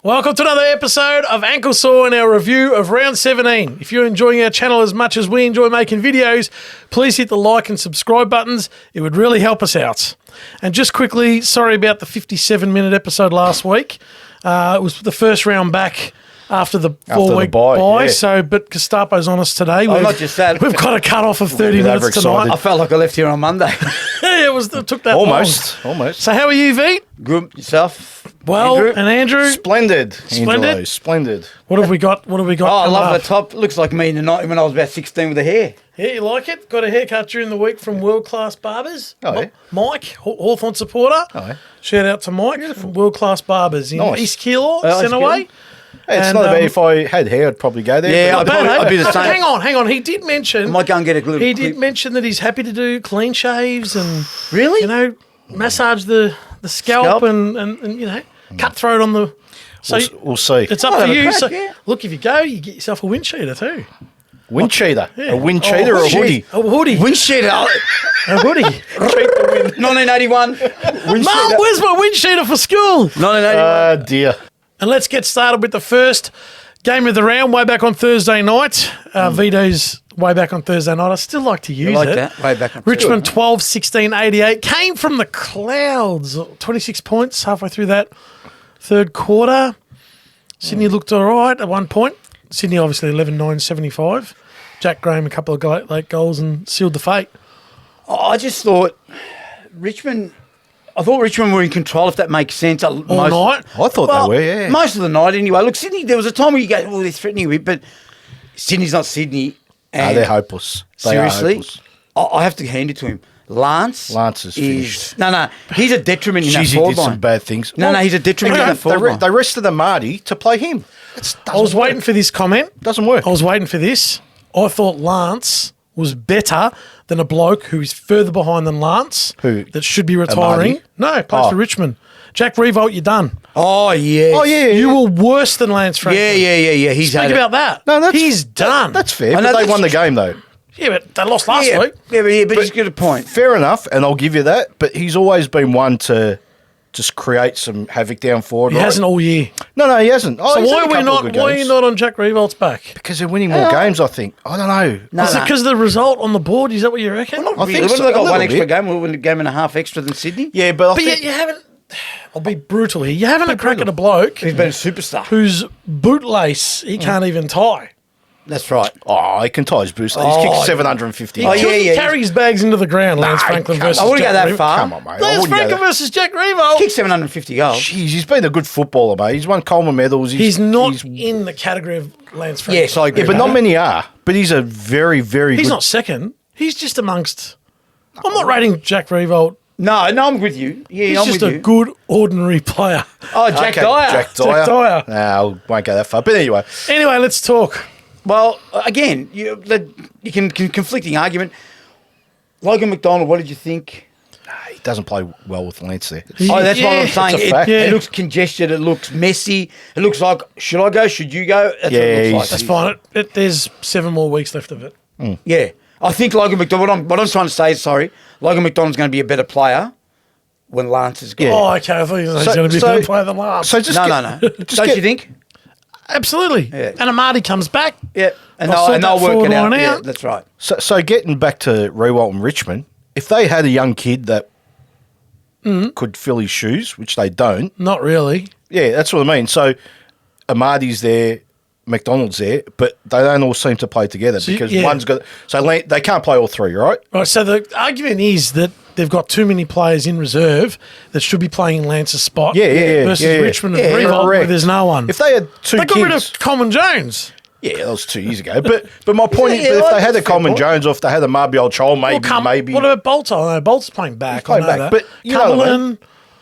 Welcome to another episode of Ankle Sore and our review of round 17. If you're enjoying our channel as much as we enjoy making videos, please hit the like and subscribe buttons. It would really help us out. And just quickly, sorry about the 57-minute episode last week. It was the first round back after the 4-week bye. Yeah. So, but Gestapo's on us today. Not just that. We've got a cut-off of 30 minutes tonight. I felt like I left here on Monday. It took that Almost. So how are you, Veet? Good. Yourself? Well, Andrew? and Andrew? Splendid. Splendid? Angelo, splendid. What have we got? What have we got? Oh, I coming love up? the top. Looks like me in the night when I was about 16 with the hair. Yeah, you like it? Got a haircut during the week from World Class Barbers. Oh, yeah. Mike, Hawthorn supporter. Oh, yeah. Shout out to Mike from World Class Barbers in Nice. East Keilor, East Centreway. Hey, it's And, not bad. If I had hair, I'd probably go there. Yeah, but I'd be the But same. hang on. He did mention. I might go and get a little He clip. did mention that he's happy to do clean shaves and Really? you know, massage the scalp, Scalp? and you know, cut throat on the. So we'll see. it's up I'll to have a you. crack, So yeah. look, if you go, you get yourself a wind cheater too. Wind cheater. Yeah. A wind cheater or a wind hoodie? cheater. A hoodie. Wind sheeter. A hoodie. 1981. Wind Mum, sheeter. where's my wind cheater for school? 1981. Dear. And let's get started with the first game of the round, way back on Thursday night. Vito's way back on Thursday night. I still like to use like it. that. Way back on Richmond 12, 16, 88. Came from the clouds. 26 points halfway through that third quarter. Sydney looked all right at one point. Sydney obviously 11-9, 75. Jack Graham a couple of late goals and sealed the fate. I just thought Richmond were in control, if that makes sense. All night. I thought they were, yeah. Most of the night anyway. Look, Sydney, there was a time where you go, well, they're threatening a bit, but Sydney's not Sydney. No, And they're hopeless. They are seriously, hopeless. I have to hand it to him. Lance is finished. No, he's a detriment in that Jeez, he forward did some line. bad things. No, he's a detriment in that forward line. They rested the Marty to play him. I was waiting for this comment. Doesn't work. I was waiting for this. I thought Lance was better than a bloke who is further behind than Lance. Who? That should be retiring. Marty? No, plays Oh. for Richmond. Jack Revolt, you're done. Oh, yeah. Oh, yeah. You were worse than Lance Franklin. Yeah. He's Think had about that. No, he's done. That's fair, I know but they that's won the true. game, though. yeah, but they lost last yeah, week. but he's got a point. Fair enough, and I'll give you that, but he's always been one to just create some havoc down forward. He right? hasn't all year. No, he hasn't. Oh, So he's why had a are we couple of not? good Why are games. you not on Jack Revolt's back? Because they're winning more games, I think. I don't know. No, Is it because of the result on the board? Is that what you reckon? Not I really. think What so, have they a got one little extra bit. game? We'll win a game and a half extra than Sydney. Yeah, but I But think you haven't. I'll be brutal here. You haven't a crack at a bloke He's been a superstar. whose bootlace he can't even tie. That's right. he can tie his boots. He's kicked 750. He Oh, couldn't yeah. carry his bags into the ground. Lance Franklin versus I wouldn't go Jack that Revolt. far. Come on, mate. I Lance wouldn't go Franklin that- versus Jack Revolt. Kicked 750 goals. Jeez, he's been a good footballer, mate. He's won Coleman medals. He's not in the category of Lance Franklin. Yes, I agree. Yeah, but not many are. But he's a very, very He's good... not second. He's just amongst. I'm not rating Jack Revolt. No, I'm with you. Yeah, He's I'm just with a you. good, ordinary player. Oh, Jack Okay, Dyer. Jack Dyer. Jack Dyer. Nah, I won't go that far. But anyway, Anyway, let's talk. Well, again, you can conflicting argument. Logan McDonald, what did you think? he doesn't play well with Lance there. Oh, that's what I'm saying. It's a fact. It looks congested. It looks messy. It looks like, should I go? Should you go? That's what it looks That's like. fine. There's 7 more weeks left of it. Yeah. I think Logan McDonald, what I'm trying to say is, Logan McDonald's going to be a better player when Lance is gone. Yeah. Oh, okay. I thought he was So- going to be so- a better player than Lance. So just No. just Don't get- you think? Absolutely. Yeah. And Amadi comes back. Yeah. And I'll sort they'll that work forward it out. line Yeah, out. that's right. So getting back to Rewalt and Richmond, if they had a young kid that could fill his shoes, which they don't, Not really. yeah, that's what I mean. So Amadi's there, McDonald's there, but they don't all seem to play together because yeah. one's got... So they can't play all three, right? Right. So the argument is that they've got too many players in reserve that should be playing in Lance's spot. Yeah. Versus yeah. Richmond Yeah, and Revolt, where correct. there's no one. If they had two They got kids... rid of Coleman Jones. Yeah, that was 2 years ago. But my point is, Yeah, but if like, they had a that's a fair Coleman point. Jones or if they had a Marbiol Chol, maybe... What about Bolter? No, Bolter's playing back. He's playing I know back, that. but you know what I mean. Cumberland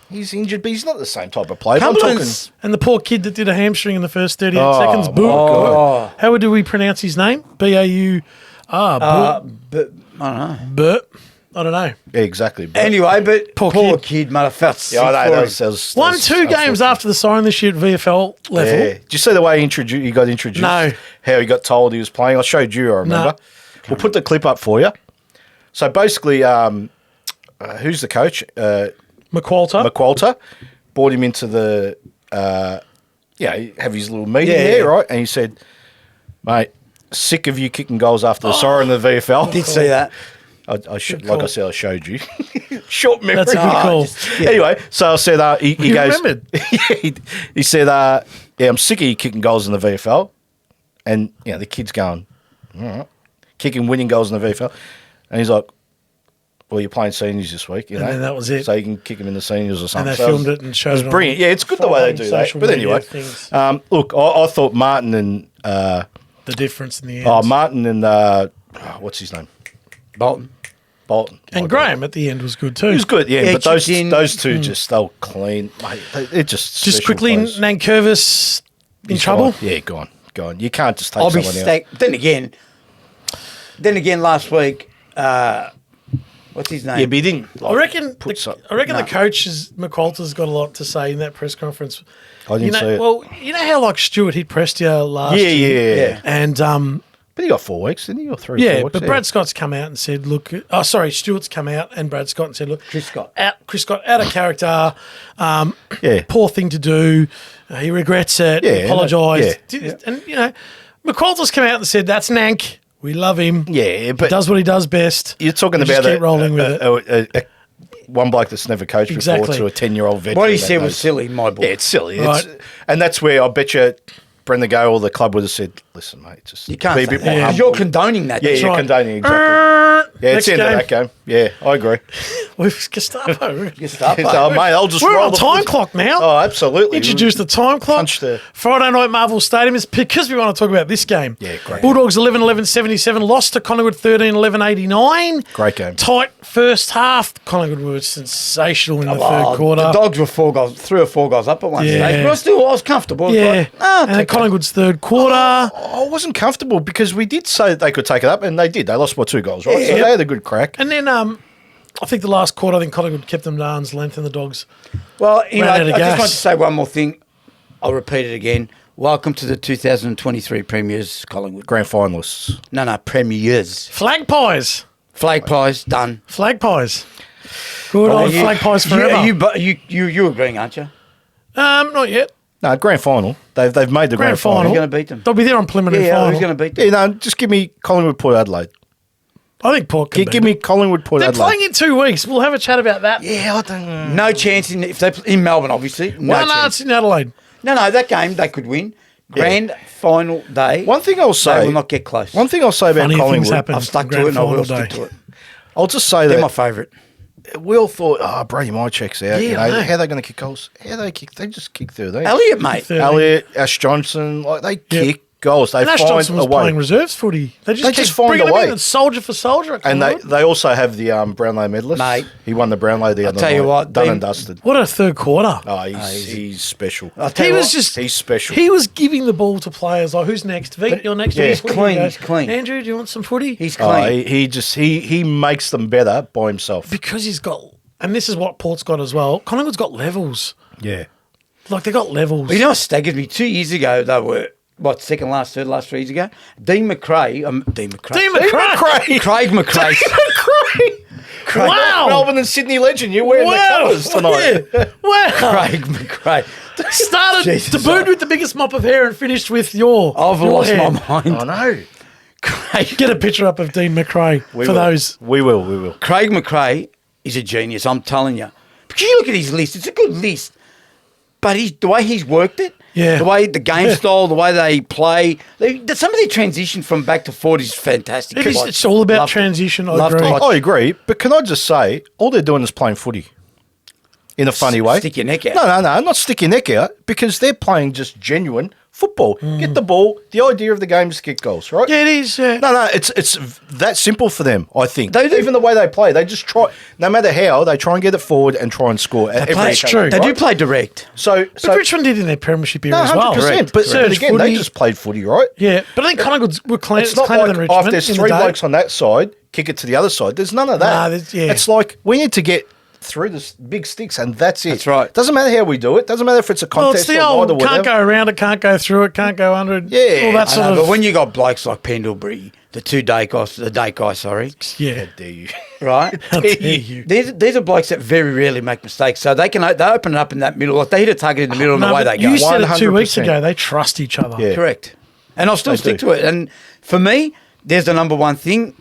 He's injured, but he's not the same type of player. I'm talking... Cumberland's... and the poor kid that did a hamstring in the first 38 Oh, seconds. Boo. Oh. How do we pronounce his name? B-A-U... But I don't know. Burt. I don't know. Yeah, exactly. But, Anyway, but Poor poor kid. kid, mate. I felt sick yeah, I know, for him. that was Won 2 games after the siren this year at VFL level. Yeah. Did you see the way he got introduced? No. How he got told he was playing? I showed you, I remember. No. We'll put the clip up for you. So basically, who's the coach? McQualter. McQualter brought him into the have his little meeting Yeah, there, yeah. right? And he said, mate, sick of you kicking goals after the siren in the VFL. Did see that. I should, call. like I said, I showed you. Short memory. That's a good call. Anyway, so I said, he You goes, remembered. he said, yeah, I'm sick of you kicking goals in the VFL. And, the kid's going, all right, kicking winning goals in the VFL. And he's like, well, you're playing seniors this week, And then that was it. So you can kick them in the seniors or And something. they So filmed it and showed it. was brilliant. Yeah, it's good the way they do that. social But media anyway, things. look, I thought Martin and The difference in the end. Martin and what's his name? Bolton. Bolton. And Graham at the end was good too. He was good, yeah. Yeah, But those chipped in. those two just they were clean, mate. They're just Just special quickly, players. Nankervis in He's trouble. gone. Yeah, gone. You can't just take I'll be someone out. stacked. Then again, last week, what's his name? Yeah, but he didn't. I reckon. put some- The coach McQualter's got a lot to say in that press conference. I didn't see it. Well, you know how like Stewart hit Prestia last year, Yeah. and But he got 4 weeks, didn't he? Or 3 or 4 yeah, weeks? but Brad Scott's come out and said, look, Stewart's come out and Brad Scott and said, look, Chris Scott. Chris Scott out of character, Yeah. poor thing to do. He regrets it. Yeah, Apologised. yeah. And McQualter's come out and said, that's Nank. We love him. Yeah, but He does what he does best. you're talking We just about keep rolling with it. one bloke that's never coached Exactly. before to a 10-year-old veteran. What he that said was knows- silly, my boy. Yeah, it's silly. Right. And that's where I bet you Brendan Gale or the club would have said, listen, mate, just You can't be a say bit that. more 'Cause humble. you're condoning that. Yeah, That's you're right. condoning exactly. Yeah, it's Next the end of that game. Yeah, I agree. We've Gestapo. Gestapo. So, mate, I'll just We're roll on the time foot. clock now. Oh, absolutely. Introduce the time clock. Punch the- Friday night Marvel Stadium is because we want to talk about this game. Yeah, great. Bulldogs 11-11-77 lost to Collingwood 13-11-89. Great game. Tight first half. Collingwood were sensational in the Oh, third quarter. The Dogs were 3 or 4 goals up at one Yeah. stage. But I was comfortable. I was yeah. like, And then Collingwood's third quarter. I wasn't comfortable because we did say that they could take it up, and they did. They lost by 2 goals, right? So Yeah. they had a good crack. And then I think the last quarter, I think Collingwood kept them to arm's length and the Dogs. Well, I Ran out of just gas. want to say one more thing. I'll repeat it again. Welcome to the 2023 Premiers, Collingwood. Grand finalists. No, Premiers. Flag pies. Flag pies, done. Flag pies. Good old flag pies forever. You agreeing, aren't you? Not yet. No, grand final. They've made the grand Grand final. final. Who's going to beat them? They'll be there on preliminary Yeah, final. who's going to beat them? Yeah, no, just give me Collingwood, Port Adelaide. I think Port can Give me Collingwood, Port They're Adelaide. playing in 2 weeks. We'll have a chat about that. Yeah, I don't know. No chance if they in Melbourne, obviously. No Well, no, chance. it's in Adelaide. No, that game they could win. Grand final day. One thing I'll They say. will not get close. One thing I'll say about Funny things Collingwood. happen. I've stuck to Grand it and I will final stick day. to it. I'll just say They're my that favourite. we all thought, Brady Mycheck's out. Yeah, you I know, know. how are they going to kick goals? How they kick? They just kick through there. Elliot, mate. Third. Elliot, Ash Johnson, like they kick goals. They And Ash find Johnson was a way. playing reserves footy. They just keep find bringing a him way. in and soldier for soldier. And they also have the Brownlow medalist. Mate. He won the Brownlow the other tell night. you what, Done Dean- and dusted. What a third quarter. Oh, he's special. I'll tell He you was what, just. He's special. He was giving the ball to players like, who's next? Veet, you're next. yeah. He's clean, he's clean. Andrew, do you want some footy? he's Oh, clean. he makes them better by himself. Because he's got, and this is what Port's got as well. Collingwood's got levels. Yeah. Like they got levels. But you know what staggered me? 2 years ago, they were, second last, third last 3 years ago? Dean McRae. Dean McRae. Craig McRae. Wow. Melbourne and Sydney legend. You're wearing the colours tonight. Yeah. Wow. Craig McRae. Started, Jesus, debuted with the biggest mop of hair and finished with your I've your lost hair. my mind. I know. Craig, Get a picture up of Dean McRae We for will. those. We will. Craig McRae is a genius, I'm telling you. But you look at his list, it's a good list. But the way he's worked it, Yeah. the way the game Yeah. style, the way they play, some of the transition from back to forward is fantastic. It is, Like, it's all about love to- transition. I love to agree. watch. I agree. But can I just say, all they're doing is playing footy. In a funny way. Stick your neck out. No, not stick your neck out, because they're playing just genuine football. Get the ball. The idea of the game is to kick goals, right? Yeah, it is. Yeah. No, it's that simple for them, I think. They do. Even the way they play, they just try, no matter how, they try and get it forward and try and score. Every Play- occasion, true. They do right? play direct. So But Richmond did in their premiership era no, as well. 100%. But Surge again, they footy. just played footy, right? Yeah, but I think Collingwood were It's not cleaner like, than Richmond. if there's in the three day. blokes on that side, kick it to the other side. There's none of that. Nah, yeah. It's like we need to get through the big sticks, and that's it. That's right. Doesn't matter how we do it. Doesn't matter if it's a Well, contest it's the or old whatever. can't go around it, can't go through it, can't go under it. Yeah, all that I sort I know, of. but when you got blokes like Pendlebury, the date guy, sorry. Yeah. How dare you? Right? How dare you? These are blokes that very rarely make mistakes. So they open it up in that middle. Like they hit a target in the middle and No, away but they go. you said it 2 weeks 100%. ago. They trust each other. Yeah. Correct. And I'll still They stick do. to it. And for me, there's the number one thing.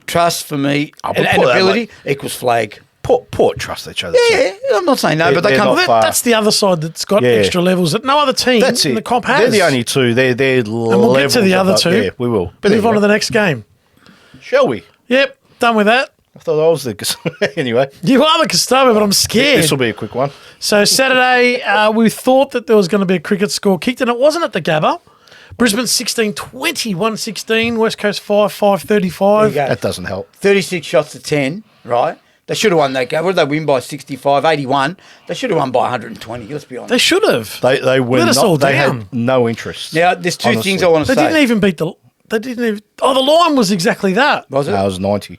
Trust for me but and put that ability equals flag. Port trust each other. too. Yeah, I'm not saying no, They're- but they they're come. not Well, far. that's the other side that's got Yeah. extra levels that no other team That's in it. the comp has. They're the only two. They're And we'll get to the other two. Yeah, we will. But Move on anyway, to the next game. shall we? Yep, done with that. I thought I was the anyway. You are the customer, but I'm scared. This will be a quick one. So Saturday, we thought that there was going to be a cricket score kicked, and it wasn't at the Gabba. Brisbane 16-20, 116, West Coast 5-35. There you go. That doesn't help. 36 shots to 10, right? They should have won that game. What did they win by? 65, 81. They should have won by 120, let's be honest. They should have. They were Let us not, all they down. had no interest. Now, there's two honestly. things I want to They say. didn't even beat the. They didn't even. Oh, the line was exactly that. Was it? No, it was 90. Are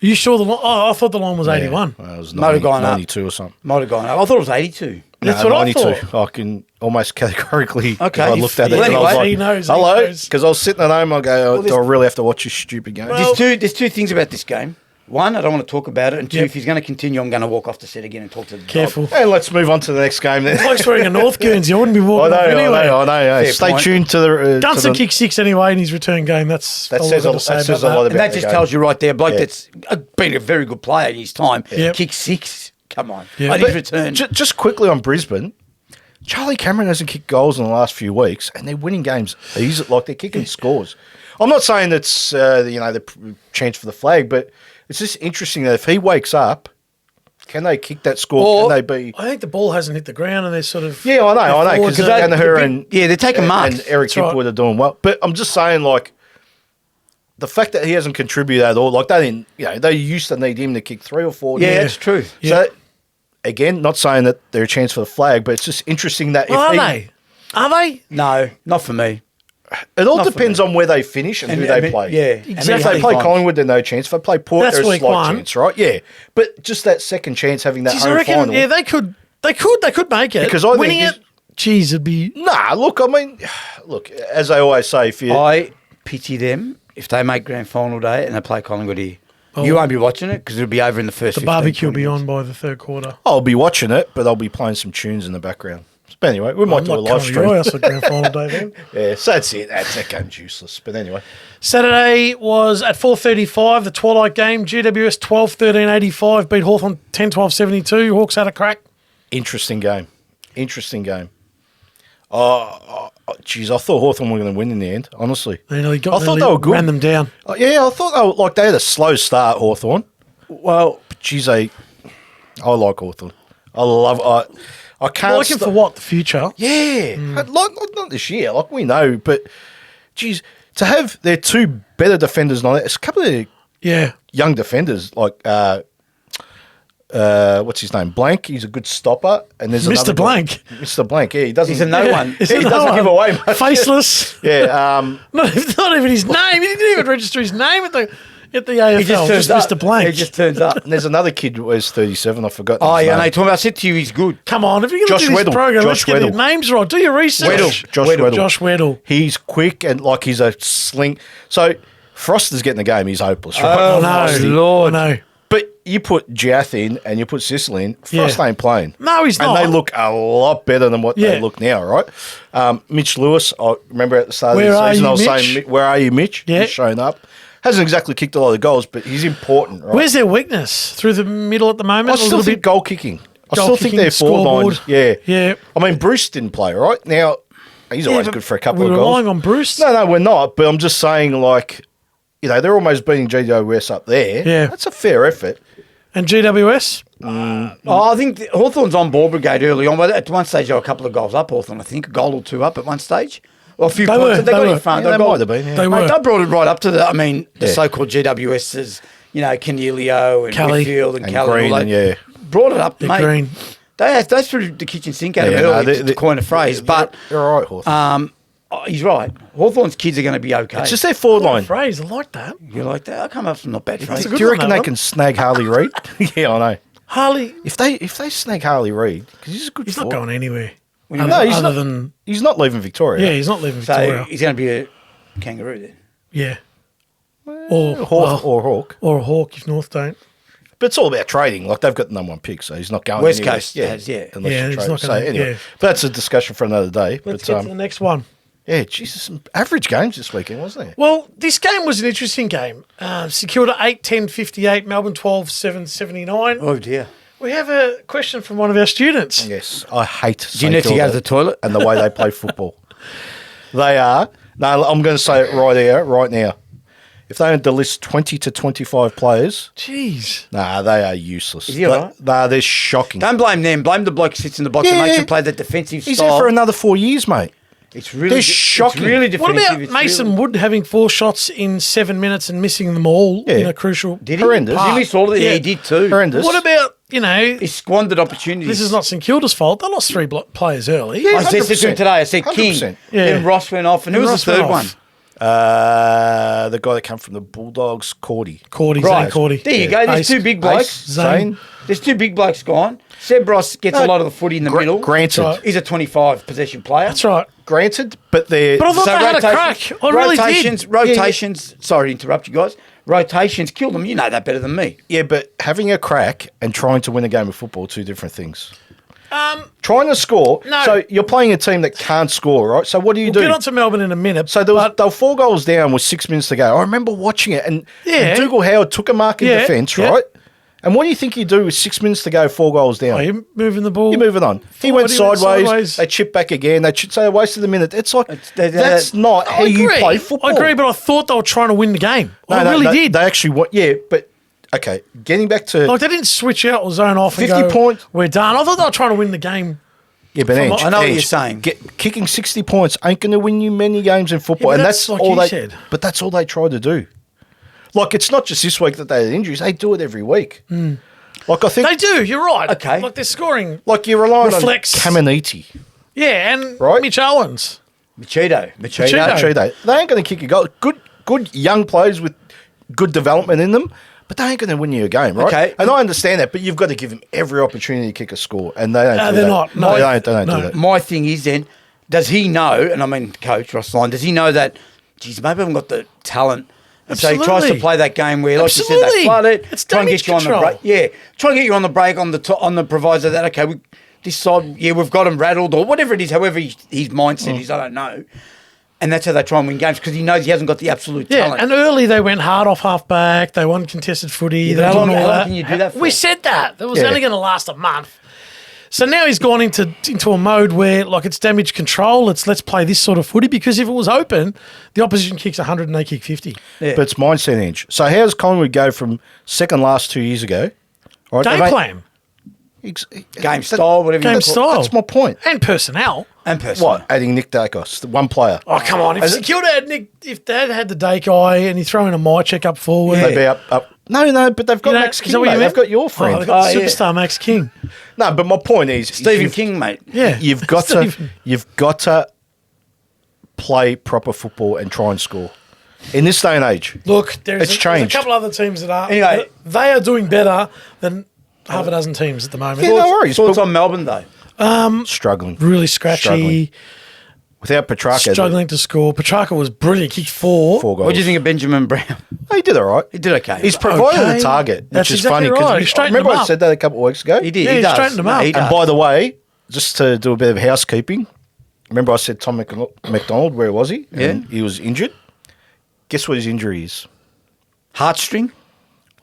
you sure the line? Oh, I thought the line was 81. Yeah, it was Might have 90, gone up. 92 or something. Might have gone up. I thought it was 82. That's No, what I 92. thought. I can almost categorically. Okay. I looked at it Well, and I was anyway, like, he knows, he hello? knows. Because I was sitting at home, I go, Well, do I really have to watch this stupid game? Well- There's two things about this game. One, I don't want to talk about it. And two, Yep. if he's going to continue, I'm going to walk off the set again and talk to the dog. Careful. Hey, let's move on to the next game then. Bloke's wearing a North Guernsey. I wouldn't be I walking know, off anyway. I know. Fair Stay point. tuned to the... Dunson kicked 6 anyway in his return game. That's That all says I've a- got to say that says about a lot that. And that the just game. tells you right there, bloke Yeah. that's been a very good player in his time. Yep. Kick 6. Come on. Yeah. On But his return. Just quickly on Brisbane, Charlie Cameron hasn't kicked goals in the last few weeks, and they're winning games. Like they're kicking scores. I'm not saying it's the chance for the flag, but it's just interesting that if he wakes up, can they kick that score? Or- Can they be? I think the ball hasn't hit the ground and they're sort of. Yeah, I know, forward because to- Danaher and they're taking marks. and Eric That's right. Hipwood are doing well. But I'm just saying, like, the fact that he hasn't contributed at all, like they didn't, they used to need him to kick 3 or 4. Yeah, Yeah. that's true. Yeah. So again, not saying that they're a chance for the flag, but it's just interesting that Well, if are he, they? Are they? No, not for me. it all Not for depends me. on where they finish and who I they mean, play. Yeah, Exactly. If they play Collingwood, they're no chance. If they play Port, That's there's a week slight one. chance, right? Yeah, but just that second chance having that Jeez, I home reckon. final. Yeah, they could make it. Because I think winning this- it. Geez, it'd be. Nah, look, I mean, as I always say, if you I pity them if they make grand final day and they play Collingwood here. Oh. You won't be watching it because it'll be over in the first. The 15, barbecue will 20 be minutes. on by the third quarter. I'll be watching it, but I'll be playing some tunes in the background. But anyway, we might I'm do a not live coming to stream. your house at grand final day then. Yeah, so that's it. That game's useless. But anyway, Saturday was at 4:35, the twilight game. GWS 12-13-85 beat Hawthorn 10-12-72. Hawks had a crack. interesting game. Geez, I thought Hawthorn were going to win in the end, honestly. They nearly I thought they were good. ran them down. Yeah, I thought they had a slow start, Hawthorn. Well, But geez, I like Hawthorn. I can't. Looking for what? The future? Yeah, like not this year. Like we know, but geez, to have their two better defenders, on it, it's a couple of Yeah. young defenders like what's his name? Blank. He's a good stopper, and there's Mr. another guy- Blank. Mr. Blank. Yeah, he doesn't. he's a no one. Is He it doesn't no give one? away much. Faceless. Yeah. Not even his name. He didn't even register his name at the AFL. He just Just, turns up. Mr. Blank. He just turns up. And there's another kid who wears 37. I forgot. Oh, his yeah, name. no, talking about, I said to you, he's good. Come on, if you're going to Josh do this Weddle. program, let's Josh get their Weddle. names right. Do your research. Josh Weddle. Josh Weddle. He's quick and like he's a sling. So Froster's getting the game. He's hopeless. Right? Oh, No, my Lord. No. But you put Jath in and you put Sicily in, Frost Yeah. ain't playing. No, he's and not. they look a lot better than what Yeah. they look now, right? Mitch Lewis, I remember at the start Where of the are season, you, I was Mitch? saying, where are you, Mitch? Yeah. He's shown up. Hasn't exactly kicked a lot of goals, but he's important, right? Where's their weakness? Through the middle at the moment? I A still little think bit- goal kicking. I Goal still think kicking, they're forward scoreboard. lines. Yeah. Yeah. I mean, Bruce didn't play, right? Now, he's Yeah, always but good for a couple we're of goals. relying on Bruce? No, we're not. But I'm just saying, like, they're almost beating GWS up there. Yeah. That's a fair effort. And GWS? Oh, I think Hawthorn's on ball brigade early on. But at one stage, they were a couple of goals up, Hawthorn, I think. A goal or two up at one stage. Or a few They points. were, They got they in were. front. Yeah, they got- might have been, yeah. They Mate, were. they brought it right up to the Yeah. so-called GWS's, Canelio and Kelly. Whitfield and And Kelly. Green, all and that. Brought it up, Yeah, mate. Green. They threw the kitchen sink at him no, early, to coin a phrase. But they're all right, Hawthorn. he's right. Hawthorn's kids are going to be okay. It's just their forward line. Phrase, I like that. You like that? I come up from not bad phrase. a Do good you one, reckon that they one. can snag Harley Reid? Yeah, I know. Harley, If they snag Harley Reid, because he's a good he's not forward. going anywhere. Well, No, he's other not. than, He's not leaving Victoria. yeah, he's not leaving So Victoria. he's going to be a kangaroo then. Yeah. Or Hawk. or a Hawk if North don't. But it's all about trading. Like, they've got the number 1 pick, so he's not going West anywhere. Coast has, yeah. Unless Yeah, you he's trade. not So gonna- anyway, yeah. but that's a discussion for another day. Let's but get to the next one. yeah, Jesus, some average games this weekend, wasn't there? Well, this game was an interesting game. Kilda 8-10-58, Melbourne 12-7-79. Oh, dear. We have a question from one of our students. Yes, I hate. Do you need to go to the toilet? And the way they play football, they are. No, I'm going to say it right now. If they don't list 20 to 25 players, Jeez. nah, they are useless. Is he all right? Nah, they're shocking. Don't blame them. Blame the bloke who sits in the box and Yeah. makes them play that defensive He's style. there for another 4 years, mate. It's really They're shocking. It's really What defensive. about It's Mason really- Wood having 4 shots in 7 minutes and missing them all Yeah. in a crucial... Did he? Horrendous. Did he miss all of it? Yeah, he did too. Horrendous. What about, you know, He squandered opportunities. this is not St Kilda's fault. They lost 3 players early. Yeah. I said to him 100%. today, I said King. 100%. Yeah. Then Ross went off. And who And was the Ross third went one? off. The guy that came from the Bulldogs, Cordy. Cordy, Right. Zane Cordy. There you go. There's Ace. 2 big blokes. Zane. There's 2 big blokes gone. Seb Ross gets a lot of the footy in the middle. Granted. Right. He's a 25 possession player. That's right. Granted, but they're... But I thought they had a crack. I really did. Rotations. Sorry to interrupt you guys. Rotations killed them. You know that better than me. Yeah, but having a crack and trying to win a game of football are 2 different things. Trying to score. No. So you're playing a team that can't score, right? So what do you We'll do? get on to Melbourne in a minute. So they were but 4 goals down with 6 minutes to go. I remember watching it, and Dougal Howard took a mark in Yeah, defence, yeah. right? And what do you think you do with 6 minutes to go, 4 goals down? Oh, you're moving the ball. You're moving on. He Forward, went he went sideways. sideways. They chipped back again. So they wasted a minute. It's like that's not I how you agree. play football. I agree, but I thought they were trying to win the game. I really did. They actually want. Yeah, but okay. Getting back to Like, they didn't switch out or zone off 50 and go, points. we're done. I thought they were trying to win the game. yeah, but Ange, I know what Ange, you're saying. Kicking 60 points ain't going to win you many games in football, Yeah, but and that's that's like all you they. said. But that's all they try to do. Like, it's not just this week that they had injuries; they do it every week. Like, I think They do. You're right. Okay. Like, they're scoring. like you're relying reflects- on Caminiti, Yeah, and Right. Mitch Owens. Machado. Machado. Actually, they ain't going to kick a goal. Good young players with good development in them. But they ain't going to win you a game, right? Okay. And I understand that, but you've got to give them every opportunity to kick a score, and they don't. No, do they're that. not. No. They don't No. do that. My thing is then, does he know, and I mean Coach Ross Lyon, does he know that, geez, maybe I haven't got the talent. And so he tries to Absolutely. play that game where, like you said, Absolutely. they flood it, It's try and damage get you on the control. break. Yeah, try and get you on the break on the proviso that, okay, this side, yeah, we've got him rattled or whatever it is, however his mindset is, I don't know. And that's how they try and win games because he knows he hasn't got the absolute Yeah, talent. and early they went hard off half back. They won contested footy. but They how did long- all how long that. can you do that for? We said that. That was Yeah. only going to last a month. So now he's gone into a mode where, like, it's damage control. Let's play this sort of footy because if it was open, the opposition kicks 100 and they kick 50. Yeah. But it's mindset, Ange. So how does Collingwood go from second last 2 years ago? All right, Game plan Game style, whatever you Game want to call it. style. That's my point. and personnel. And personal. What? Adding Nick Dacos, the one player. Oh, come on. If St Kilda had Nick, if they had the Dake guy and you throw in a Mycheck up forward. They'd be up. No, but they've got You know, Max is King, that what you mate. meant? They've got your friend. Oh, they've got Oh, yeah. superstar Max King. No, but my point is Stephen King, mate. Yeah. You've got to play proper football and try and score. In this day and age, Look, there's It's a changed. couple other teams that are. Anyway. They are doing better than half a dozen teams at the moment. Yeah, no worries. Thoughts but- on Melbourne, though? struggling. Really scratchy. Struggling. Without Petrarca, Struggling to score. Petrarca was brilliant. Kicked 4. 4 goals. What do you think of Benjamin Brown? He did all right. He did okay. He's provided Okay. a target, which That's is exactly funny right. He because straightened remember him I up. said that a couple of weeks ago. He did. Yeah, he he does. straightened him up. He And does. And by the way, just to do a bit of housekeeping, remember I said Tom McDonald, where was he? And he was injured. Guess what his injury is? Heartstring?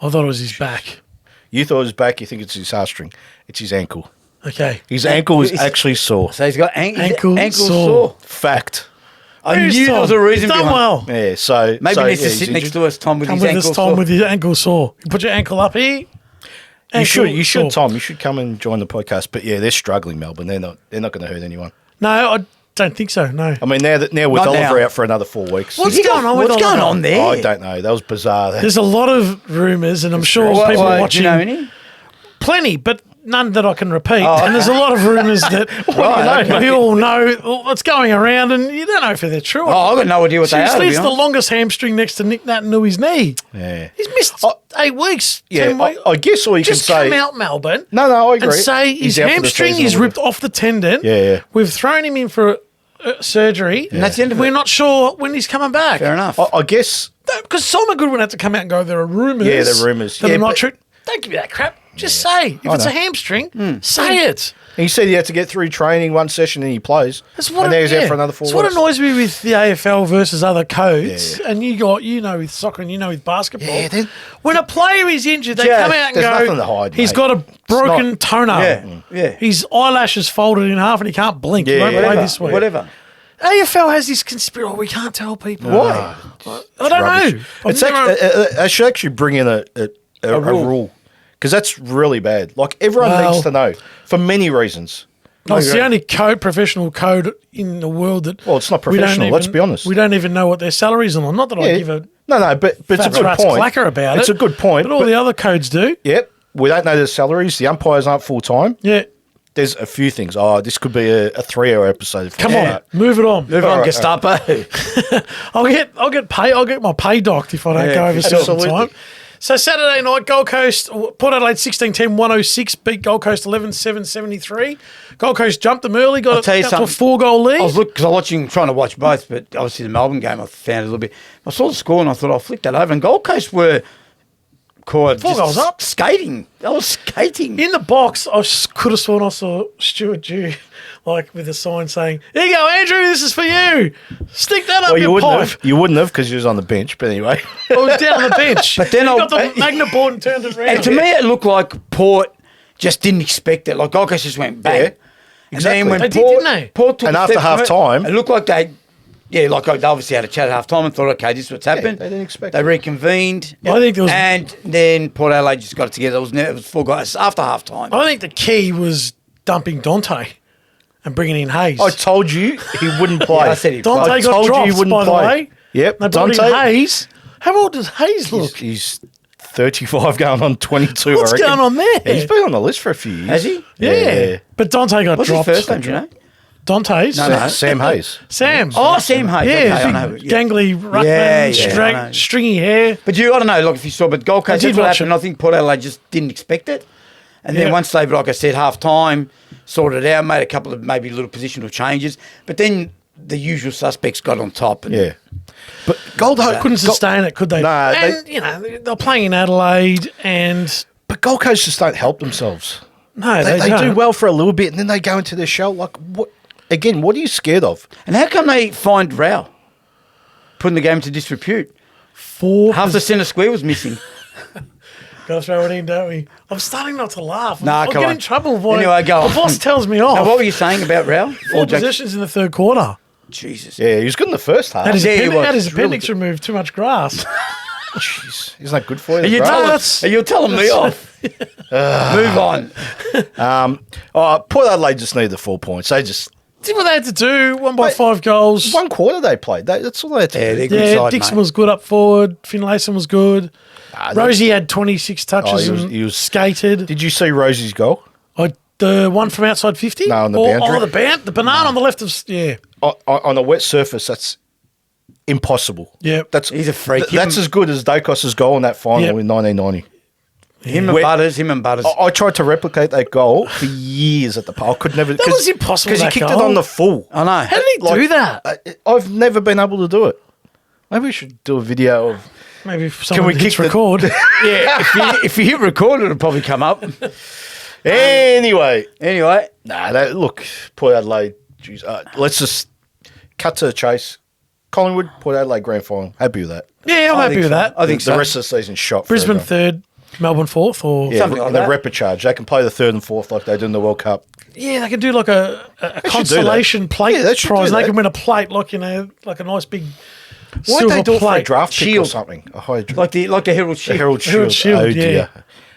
I thought it was his back. You thought it was back, you think it's his hamstring. It's his ankle. Okay. His ankle is Is- actually sore. So he's got Ankle ankle sore. sore. Fact. I Who's knew there was a Tom? reason He's done behind well. Yeah, so Maybe so, he needs to he's sit next injured. to us, Tom, with Come his with ankle us, Tom, sore. with your ankle sore. You put your ankle up here. You Ankle should, sore. Tom. You should come and join the podcast. But yeah, they're struggling, Melbourne. They're not going to hurt anyone. No, I don't think so. No. I mean, now with Not Oliver now. out for another 4 weeks. What's going on with What's going Oliver? on there? I don't know. That was bizarre. There's a lot of rumours, and I'm sure people Do watching. you know any? Plenty, but none that I can repeat. Oh. And there's a lot of rumours that Right, okay. we all know what's going around, and you don't know if they're true. Oh, I've got no idea what they are, to Seriously, be it's the honest. longest hamstring next to Nick Natanui's knee. Yeah. He's missed 8 weeks. Yeah, 10 weeks. I guess all you Just can say. come out, Melbourne. No, I agree. And say He's his out for the hamstring season is or ripped off the tendon. Yeah, yeah. We've thrown him in for surgery. And that's the end of We're it. not sure when he's coming back. Fair enough. I guess. Because Simon Goodwin had to come out and go, there are rumours. Yeah, there are rumours. That Yeah, are not but- true. Don't give me that crap. Just say. If it's a know. hamstring, say it. He said he had to get through training one session and he plays. That's what and then he's out for another 4 That's what weeks. annoys me with the AFL versus other codes. Yeah. And you know with soccer and you know with basketball. Yeah, then- when a player is injured, they Yeah, come out and there's go, nothing to hide, he's mate. got a broken not- toenail. Yeah. His eyelashes folded in half and he can't blink. He Yeah, won't yeah. play Whatever. this week. Whatever. AFL has this conspiracy. Oh, we can't tell people. Why? I don't know. It's I should actually bring in a rule. Because that's really bad. Like, everyone Well- needs to know for many reasons. No, it's the only professional code in the world that. Well, it's not we don't professional, let's be honest. We don't even know what their salaries are. Not that I give a No, but it's a fat good rat's point. clacker about it. It's a good point. But all the other codes do. Yep. We don't know their salaries. The umpires aren't full time. Yeah. There's a few things. Oh, this could be a 3-hour episode. if Come we do on, that. move it on. Move on, right, Gestapo. I'll get paid. I'll get my pay docked if I don't Yeah, go over a certain absolutely. time. So Saturday night, Gold Coast, Port Adelaide 16-10, 106, beat Gold Coast 11-7, 73. Gold Coast jumped them early, I'll got tell you up to a something. 4-goal lead. I was because I was trying to watch both, but obviously the Melbourne game I found a little bit. I saw the score and I thought I'll flick that over. And Gold Coast were caught 4 goals up. skating. They were skating. In the box, could have sworn I saw Stuart Dew, like with a sign saying, "Here you go, Andrew, this is for you. Stick that up Well, you your wouldn't pipe." have. You wouldn't have because you was on the bench. But anyway. I was down on the bench. But then He I- got the magnet board and turned it around. And to me, it looked like Port just didn't expect it. Like Gold Coast just went bang. Yeah, And exactly. then when They did, Port, didn't they? Port took And a after step from half-time- it looked like they obviously had a chat at half time and thought, okay, this is what's happened. they didn't expect They it. reconvened. I think there was- and then Port Adelaide just got it together. It was 4 guys after half time. I think the key was dumping Dante and bringing in Hayes. I told you he wouldn't play. I said he'd Dante I got told dropped, you he wouldn't by play. the way. Yep. They brought Dante. in Hayes. How old does Hayes look? He's 35 going on 22. What's I reckon. going on there? Yeah, he's been on the list for a few years. Has he? Yeah. But Dante got What's his dropped. first name? Do you know? Dante's. No. Sam Hayes. Sam. Oh, Sam Hayes. Yeah, Okay, I big, know. Yeah. gangly ruckman, Yeah, I know. stringy hair. But I don't know, like if you saw, but Gold Coast, did that's what watch happened. I think Port Adelaide just didn't expect it. And then Yeah. once they, like I said, half time, sorted it out, made a couple of maybe little positional changes. But then the usual suspects got on top. And Yeah. But Gold Coast Couldn't sustain it, could they? Nah, and, they're playing in Adelaide and... But Gold Coast just don't help themselves. No, They don't. do well for a little bit and then they go into their shell. Like, what? Again, what are you scared of? And how come they fined Rao? Putting the game into disrepute. Half the centre square was missing. Got to throw it in, don't we? I'm starting not to laugh. Nah, I'll come get on. in trouble. Boy. Anyway, go My on. boss tells me off. Now, what were you saying about Rao? 4 possessions in the third quarter. Jesus. Yeah, he was good in the first half. Had his, Yeah, he was. had his It's really appendix removed. Too much grass. Jeez, isn't that good for you? Are you bro? telling me off? Move on. Port Adelaide just needed the 4 points. They just See what they had to do. Won by Mate, 5 goals. one quarter they played. That's all they had to Yeah, do. they're good Yeah, side, Dixon mate. was good up forward. Finlayson was good. they- Rosie had 26 touches Oh, he and was- skated. Did you see Rosie's goal? The one from outside 50? No, on the Oh, boundary. the banana on the left of... Yeah. On a wet surface, that's impossible. Yeah. That's He's a freak. That's as good as Dacos's goal in that final Yep. in 1990. Him and Butters. I tried to replicate that goal for years at the park. I could never. That was impossible, because he that kicked goal. it on the full. I know. How did he do that? I've never been able to do it. Maybe we should do a video of. Maybe if someone we hits kick the- record. Yeah, if you hit record, it'll probably come up. Anyway, Anyway, look, Port Adelaide. Geez, let's just cut to the chase. Collingwood, Port Adelaide grand final. Happy with that. Yeah, I'm happy with that. I think the so. rest of the season shot. Brisbane forever. third, Melbourne fourth, or Yeah, something like and the that. repechage. They can play the third and fourth like they did in the World Cup. yeah, they could do like a consolation plate Yeah, they should prize. do They that. can win a plate, like like a nice big Why silver don't they do it for a plate. draft pick or Shield. something? A high like the Herald the Shield. Herald Shield. Herald Shield, Oh, yeah. dear.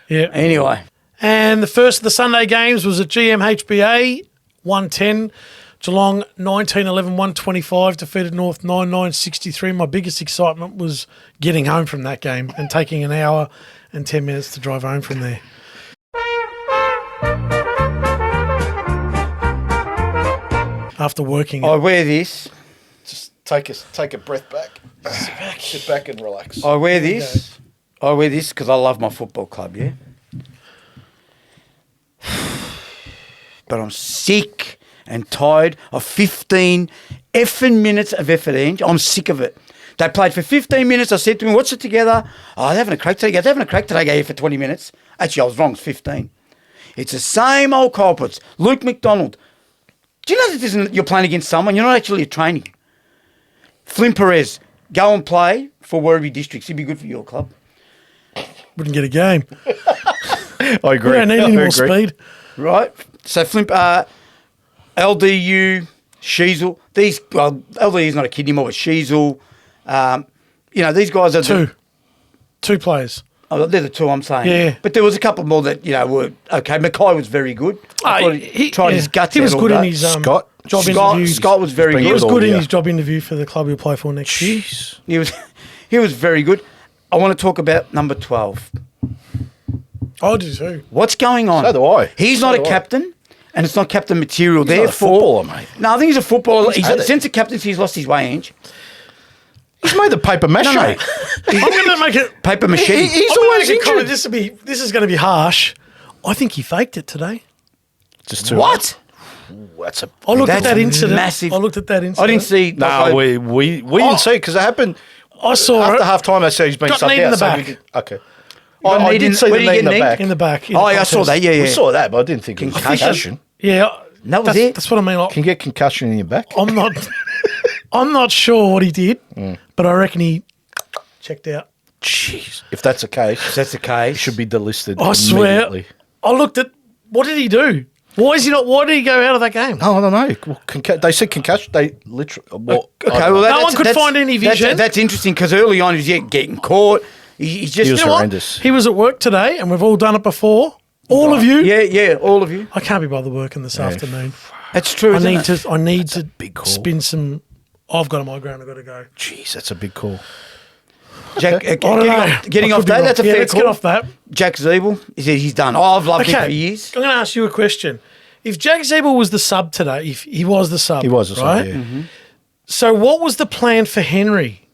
Yeah. Anyway, And the first of the Sunday games was at GMHBA, 110. Geelong, 19-11, 125, defeated North 9-9, 63. My biggest excitement was getting home from that game and taking an hour and 10 minutes to drive home from there. After working I it. wear this. Just take a breath back. Sit back and relax. I wear this. I wear this because I love my football club, yeah? But I'm sick and tired of 15 effing minutes of effort, Ange. I'm sick of it. They played for 15 minutes. I said to him, what's it together? Oh, they're having a crack today. They're having a crack today. I go, for 20 minutes. Actually, I was wrong. It's 15. It's the same old culprits. Luke McDonald. Do you know that you're playing against someone? You're not actually training. Flynn Perez, go and play for Werribee Districts. He'd be good for your club. Wouldn't get a game. I agree. We don't need any more speed. Right? So Flynn, LDU, Sheasel. LDU is not a kid anymore, but Sheasel. These guys are Two players. They're the two I'm saying. Yeah. But there was a couple more that, were okay. Mackay was very good. I thought he tried his guts He was out good all in day. his Scott interview. Scott was very been He good. was all good in year. his job interview for the club he'll play for next year. He was very good. I want to talk about number 12. I do too. What's going on? So do I. He's So not a do I. captain, and it's not captain material. He's not a Therefore, footballer, mate. No, I think he's a footballer. had it. Since the captaincy, he's lost his way, Ange. He's made the paper mache. No. I'm going to make it. Paper machete. He's I'm gonna always make it injured. this is going to be harsh. I think he faked it today. Just too What? That's a. I looked at That's that incident. massive. I looked at that incident. I didn't see. No, we didn't see it because it happened I saw after it half time. They said he's been Got subbed kneed in out. the so back. we did- okay. got I kneed in- did see where the did he knee in get the kneed? back. in the back. Oh, yeah, I saw that. Yeah. We saw that, but I didn't think it was Concussion. concussion. Yeah, That was that's, it. That's what I mean. Can you get concussion in your back? I'm not sure what he did, Mm. but I reckon he checked out. Jeez. If that's the case, If that's the case. he should be delisted I swear. immediately. I looked at what did he do? Why is he not? Why did he go out of that game? No, I don't know. Well, they said concussion. They literally. Well, Okay, I don't well, know. No one could find any vision. That's interesting because early on he was getting caught. He's just He was You know what? horrendous. He was at work today, and we've all done it before. All of you. Yeah, all of you. I can't be bothered working this afternoon. That's true. I isn't need it? to. I need to big call. spin some. I've got a migraine. I've got to go. Jeez, that's a big call. Jack, I don't know. getting I off could be that, wrong. that's a Yeah, fair let's call. get off that. Jack Zeeble, he's done. Oh, I've loved him for Okay, years. I'm going to ask you a question. If Jack Zeeble was the sub today, if he was the sub, He was a sub, right? yeah. Mm-hmm. So what was the plan for Henry?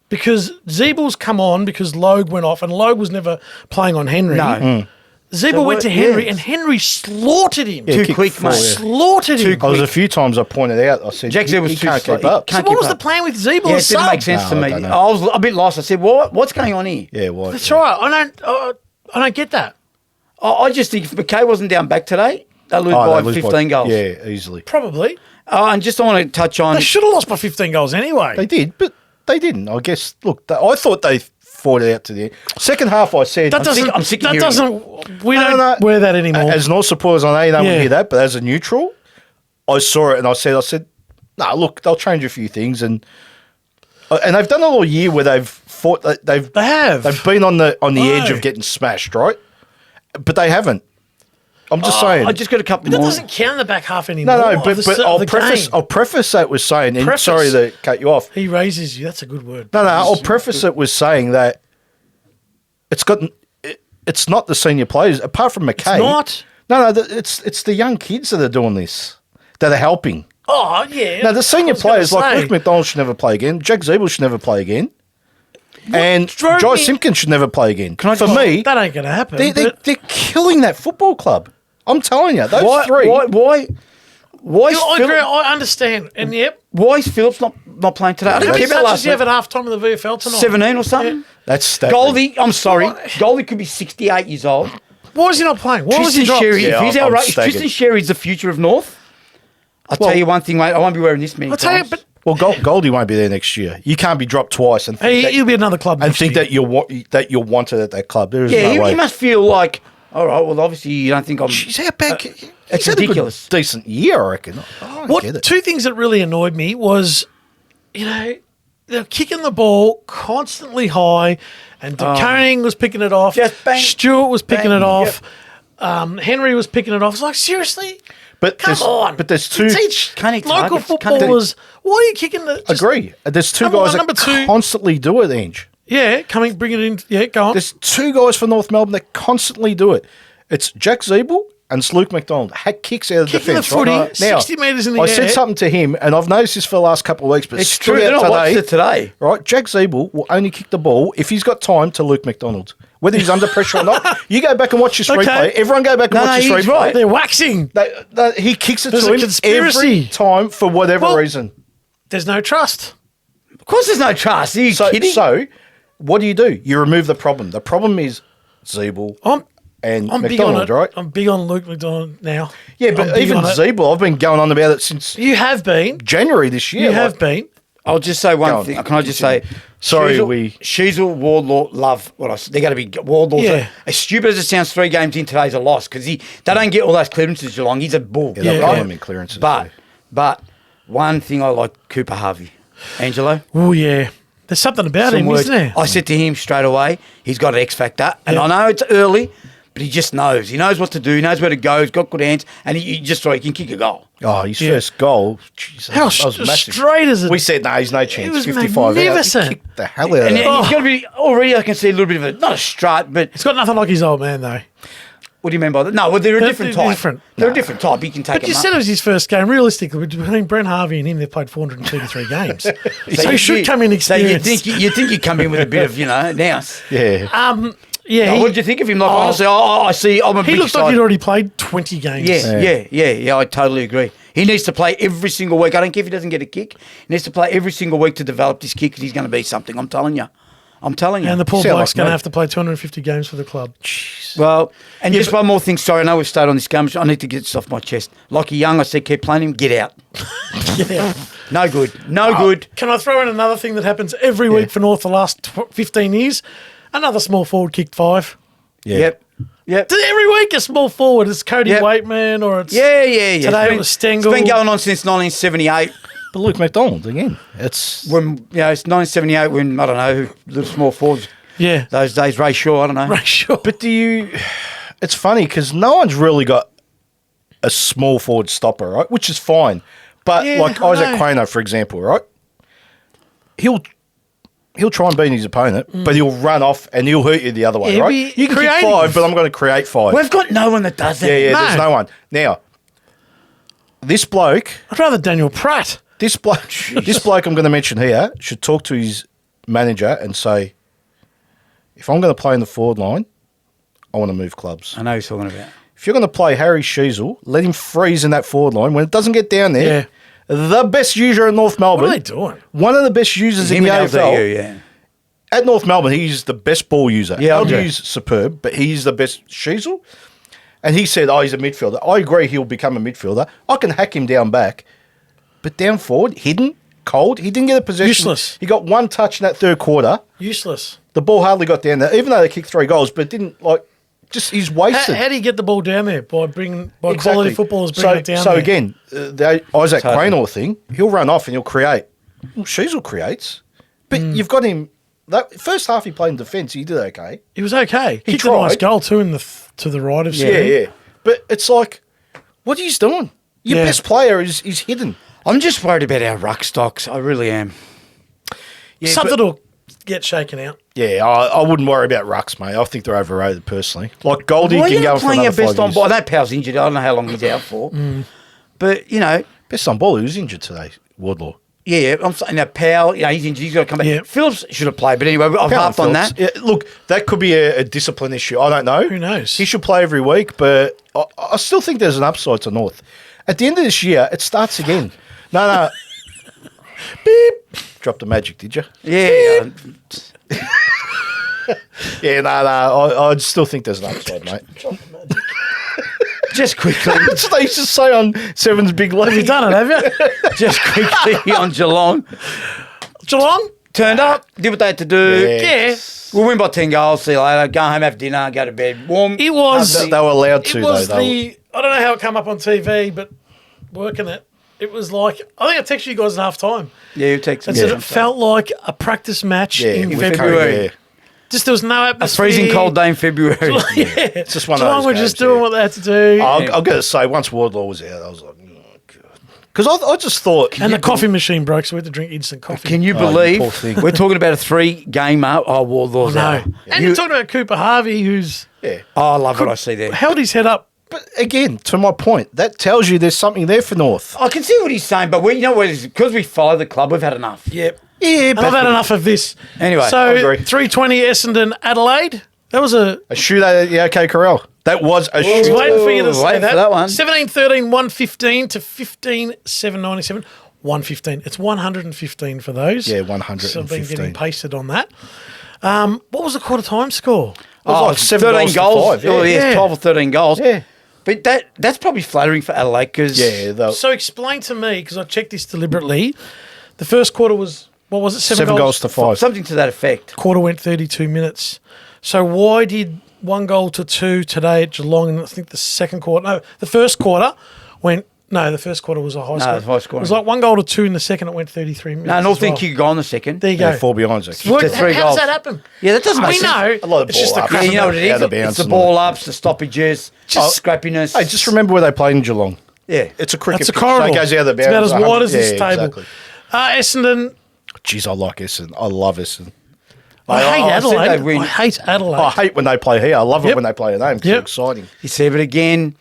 Because Zeeble's come on because Logue went off, and Logue was never playing on Henry. No. Zeeble So went to what- Henry, yes. and Henry slaughtered him. Yeah, Too kick quick, four, mate. yeah. Slaughtered him. I was a few times I pointed out. I said, Jack he Zeeble's too can't slow. keep up. He So can't what keep was the up. plan with Zeeble Yeah, as it didn't sub? make sense No, to I me. don't know. I was a bit lost. I said, what's going on here? Yeah, why? That's right. I don't get that. I just think if McKay wasn't down back today, they lose Oh, by they lose 15 goals. Yeah, easily. Probably. And just I want to touch on. They should have lost by 15 goals anyway. They did, but they didn't. I guess. Look, I thought they fought it out to the end. Second half, I said, That doesn't. I'm sick of that hearing doesn't. We No, don't no. wear that anymore. As North supporters, I know you don't want Yeah. to hear that, but as a neutral, I saw it and I said, no, look, they'll change a few things, and they've done it all year where they've fought. They have. They've been on the edge No. of getting smashed, right? But they haven't. I'm just saying. I just got a couple That more. doesn't count in the back half anymore. no, of but the I'll game. preface that with saying, and Preface. sorry to cut you off. He raises you. That's a good word. No, I'll preface it with saying that it's not the senior players, apart from McKay. not? No, it's the young kids that are doing this, that are helping. Oh yeah. Now, the senior I was gonna players, like say, Luke McDonald, should never play again. Jack Zeeble should never play again. And drove Jai me- Simpkins should never play again. I For just- me, that ain't going to happen. they're killing that football club. I'm telling you, those Why? three. Why is I agree. Phillips, I understand. And yep. why is Phillips not playing today? I How don't many care about touches last do you have week. at half time of the VFL tonight? 17 or something. That's staggering. Goldie, I'm sorry. Goldie could be 68 years old. Why is he not playing? Why was he Tristan dropped? Sherry, Yeah, if he's I'm outrageous, staggered. Tristan Sherry's the future of North. I'll tell you one thing, mate. I won't be wearing this many I'll tell you, times. but Well, Goldie won't be there next year. You can't be dropped twice and think, he'll be another club. and next think year. that you're wanted at that club. There is yeah, no way. he must feel like, all right, well, obviously you don't think I'm... Jeez, how bad? it's he's had a good, ridiculous. decent year, I reckon. I don't What get it. two things that really annoyed me was, they're kicking the ball constantly high, and DeConing was picking it off. Just bang, Stewart was picking bang, it off. Henry was picking it off. It's like, seriously? But Come there's, on. But there's two. Teach Can't he local target? Can't he- footballers. Why are you kicking the? just- Agree. There's two Number guys one, number that two. constantly do it, Ange. Yeah, bring it in. Yeah, go on. There's two guys for North Melbourne that constantly do it. It's Jack Zeeble and it's Luke McDonald. Had kicks out of Kicking defence. the footy, right? Now, 60 metres in the I air. said something to him, and I've noticed this for the last couple of weeks, but It's stood true. Then out I watched today. it today. Right, Jack Zeeble will only kick the ball if he's got time to Luke McDonald. whether he's under pressure or not. You go back and watch this Okay. replay. Everyone go back and watch this he's replay. right. They're waxing. He kicks it There's to a him conspiracy. every time for whatever Well, reason. There's no trust. Of course, there's no trust. Are you kidding? So, what do? You remove the problem. The problem is Zeeble and I'm big on McDonald, it. right? I'm big on Luke McDonald now. Yeah, I'm but big even on it. Zeeble, I've been going on about it since You have been. January this year. You have been. I'll just say Go one on. thing. Can I just say? Sorry, Sheasel, Wardlaw, love what I said. They're going to be Wardlaw's. Yeah. As stupid as it sounds, 3 games in today's a loss because they don't get all those clearances. Geelong, he's a bull. Yeah, they'll Yeah. play him in clearances. But one thing I like Cooper Harvey, Angelo. Oh, yeah. There's something about Some him, words. isn't there? I said to him straight away, he's got an X factor, and Yeah. I know it's early, but he just knows. He knows what to do. He knows where to go. He's got good hands, and he just thought he can kick a goal. Oh, his first goal. Jesus, How that was massive. straight is it? We said, no, he's no chance. It was 55 magnificent. out. He kicked the hell out of And it. he's got to be already. I can see a little bit of a not a strut, but He's got nothing like his old man, though. what do you mean by that? No, well, they're a They're different different. type. They're a different type. You can take But them you up. said it was his first game. Realistically, between Brent Harvey and him, they've played 433 games. So he should come in experienced. So you think you come in with a bit of nous. Yeah. Yeah, What did you think of him? Like honestly, I see. I'm a he big looks like side. he'd already played 20 games. Yeah. I totally agree. He needs to play every single week. I don't care if he doesn't get a kick. He needs to play every single week to develop this kick because he's going to be something. I'm telling you. And And the poor Sound bloke's like going to me. have to play 250 games for the club. well, and just one more thing. Sorry, I know we've stayed on this game. I need to get this off my chest. Lockie Young, I said, keep playing him. Get out. Yeah. No good. No good. Can I throw in another thing that happens every week for North the last 15 years? Another small forward kicked 5. Yeah. Yep. Every week a small forward. It's Cody Yep. Waitman or it's... Yeah. Today it was Stengel. It's been going on since 1978. But Luke McDonald, again, it's... When it's 1978 when I don't know who little small forwards. Yeah. Those days, Ray Shaw. I don't know. Right, sure. But it's funny because no one's really got a small forward stopper, right? Which is fine. But Yeah, like I Isaac know. Quaino, for example, right? He'll try and beat his opponent, but he'll run off and he'll hurt you the other way, Yeah, right? be You can creative. kick 5, but I'm going to create 5. We've got no one that does that. yeah, No. there's no one. Now, this bloke I'd rather Daniel Pratt. I'm going to mention here should talk to his manager and say, if I'm going to play in the forward line, I want to move clubs. I know who you're talking about. If you're going to play Harry Sheasel, let him freeze in that forward line. When it doesn't get down there, the best user in North Melbourne. What are they doing? One of the best users in the Him and AFL. LDU, yeah. At North Melbourne, he's the best ball user. Yeah, I agree. LDU's superb, but he's the best Sheasel. And he said, he's a midfielder. I agree he'll become a midfielder. I can hack him down back. But down forward, hidden, cold, he didn't get a possession. Useless. He got one touch in that third quarter. Useless. The ball hardly got down there, even though they kicked 3 goals, but it didn't, he's wasted. How do you get the ball down there? By Exactly. quality footballers bringing it down So there. again, the Isaac Totally. Quaynor thing, he'll run off and he'll create. Well, Sheasel creates, but you've got him. That first half he played in defence, he did okay. He was okay. He Kicked a nice tried. goal too to the right of Yeah, Sydney. yeah. But it's like, what he's doing? Your Yeah. best player is hidden. I'm just worried about our ruck stocks. I really am. Yeah, Something but- will get shaken out. Yeah, I wouldn't worry about rucks, mate. I think they're overrated personally. Like Goldie Well, can you're go not for playing another our 5 best on years. ball. I know Powell's injured. I don't know how long he's out for. But, Best on ball, he was injured today, Wardlaw. yeah, I'm saying now Powell, he's injured. He's got to come back. Yeah. Phillips should have played. But anyway, I've harped on that. Yeah, look, that could be a discipline issue. I don't know. Who knows? He should play every week, but I still think there's an upside to North. At the end of this year, it starts again. No. Beep. Dropped the magic, did you? Yeah. Yeah, no. I still think there's an upside, mate. Just quickly. That's what they used to say on Seven's Big League. Have you done it, have you? Just quickly on Geelong. Geelong? Turned up, did what they had to do. Yeah. Yeah. We'll win by 10 goals. See you later. Go home, have dinner, go to bed. Warm. It was... They were allowed to, It was though. I don't know how it come up on TV, but working it was like... I think I texted you guys at half time. Yeah, you take some. And said it felt like a practice match in with February. Curry, yeah. Just there was no A atmosphere. freezing cold day in February. Yeah. It's just one of Geelong those were just games, doing yeah. what they had to do. I've got to say, once Wardlaw was out, I was like, oh, God. Because I just thought... And the coffee machine broke, so we had to drink instant coffee. Can you you believe poor thing. we're talking about a 3-gamer? Oh, Wardlaw's No. out. And you're talking about Cooper Harvey, who's Yeah. Oh, I love what I see there. held his head up. But again, to my point, that tells you there's something there for North. I can see what he's saying, but because we follow the club, we've had enough. Yep. Yeah, And I've had enough of this. Anyway, I so agree. 3:20 Essendon, Adelaide. That was a... A shootout at the OK Corral. That was a I was shootout. waiting for you to say waiting that. for that one. 17-13, 115 to 15-797. 115. It's 115 for those. Yeah, 115. So I've been getting pasted on that. What was the quarter time score? It was like 7 13 goals to 5, Oh, yeah. yeah, 12 or 13 goals. Yeah. But that's probably flattering for Adelaide because Yeah, So explain to me, because I checked this deliberately. The first quarter was, what was it, 7 goals to 5. something to that effect. Quarter went 32 minutes. So why did 1 goal to 2 today at Geelong? And I think the second quarter, no, the first quarter went, no, the first quarter was a high score. it was high scoring. It was like 1 goal to 2 in the second. It went 33 minutes. No, North as well. think you could go on the second. There you go. Yeah, 4 behinds. Actually. What- to 3 how does goals. that happen? Yeah, that doesn't We make sense. know. A lot of It's just ball a up. Yeah, you know what it Out is? of bounds It's the and ball ups, the stoppages, Just- scrappiness. Hey, just remember where they played in Geelong. Yeah. It's a cricket That's a pitch. corridor. So it goes out of the It's about bounds. as wide as this Yeah, table. Exactly. Essendon. Jeez, I like Essendon. I love Essendon. I hate I said Adelaide. they'd win. I hate Adelaide. I hate when they play here. I love Yep. it when they play at home because Yep. it's exciting. You see, but again,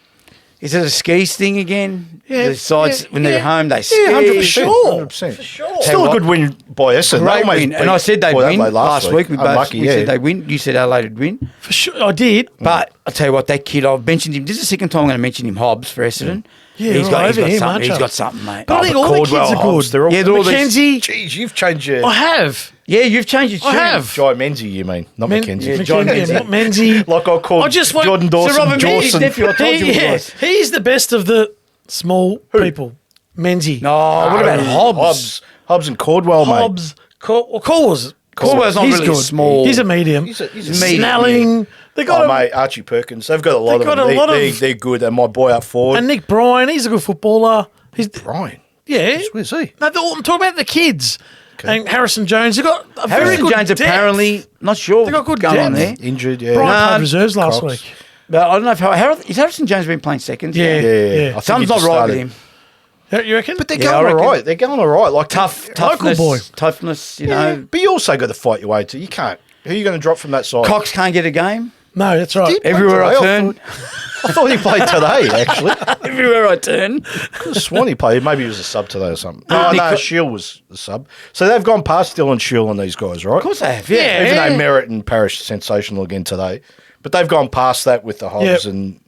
is it a skis thing again? Yeah, The sides, yeah, when yeah. they're home, they ski. Yeah, 100%. Sure. 100%. For sure. Still Hey, a good win by Essendon. They Great almost win. beat And I said they'd Port win Adelaide last week. We both Unlucky, we yeah. said they'd win. You said Adelaide would win. For sure. I did. But I'll tell you what, that kid, I've mentioned him. This is the second time I'm going to mention him, Hobbs, for Essendon. Yeah, he's all got, over him, something. aren't He's you? got something, mate. But I think all the kids are good. Hobbs, they're all Yeah, they're all these- Mackenzie. Jeez, you've changed your... I have. Yeah, you've changed your tune. I have. Jai Menzies, you mean, not Mackenzie. Yeah, John Menzie. Like I called I just want- Jordan Sir Dawson, Robin Menzies' Dawson. nephew, I told you it was. He's the best of the small people. Menzie. No, what about Hobbs? Hobbs and Cordwell, mate. Hobbs. Caldwell's Caldwell's not he's really good. small. He's a medium. He's a medium. Snelling. They got Oh, him. mate, Archie Perkins. They've got a lot They've of got them. a lot of- They're good. And my boy up forward, And Nick Bryan, he's a good footballer. He's Brian. yeah. Where's he? No, I'm talking about the kids. And Harrison Jones. They've got a very Harrison good Jones depth. apparently, not sure They got good going on there. depth. Injured, yeah. Brian Nah, played reserves last Cox. week. But I don't know if is Harrison Jones been playing seconds? Yeah. Yeah, Yeah. I think Something's he not just right with started. him. You reckon? But they're Yeah, I going all reckon. right. They're going all right. Like Toughness, boy. toughness, you Yeah, know. but you also got to fight your way to. You can't. Who are you going to drop from that side? Cox can't get a game. No, that's right. Did play Everywhere I today. turn. I thought he played today. Actually, Everywhere I turn. Swanee played. Maybe he was a sub today or something. Ah, No, Shield was the sub. So they've gone past Dylan Shield on these guys, right? Of course they have, yeah. Yeah. Even though Merritt and Parrish sensational again today, but they've gone past that with the Hobbs Yep. and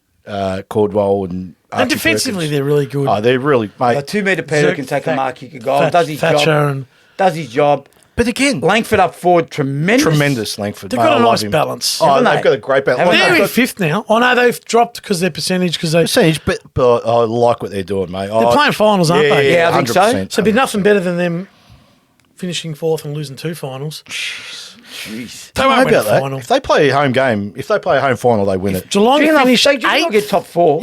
Cordwell and Archie And defensively, Perkins. they're really good. Oh, they're really, A mate. 2 metre Peter Zerk, can take a Thatch- mark, kick a goal, Thatch- does his Thatcher job. and- Does his job. But again, Langford up forward, tremendous. Langford. They've mate, got a I love nice him. balance. Oh, Haven't they've they? got a great balance. Haven't They're they? in They've got fifth now. I know they've dropped because their percentage because they. percentage, but I like what they're doing, mate. They're playing finals, aren't they? Yeah, I think so. 100%. So it'd be nothing better than them finishing fourth and losing 2 finals. Jeez. They Don't won't know win a about that. final. If they play a home game, if they play a home final, they win it. Geelong Geelong finish they Geelong get eighth. top 4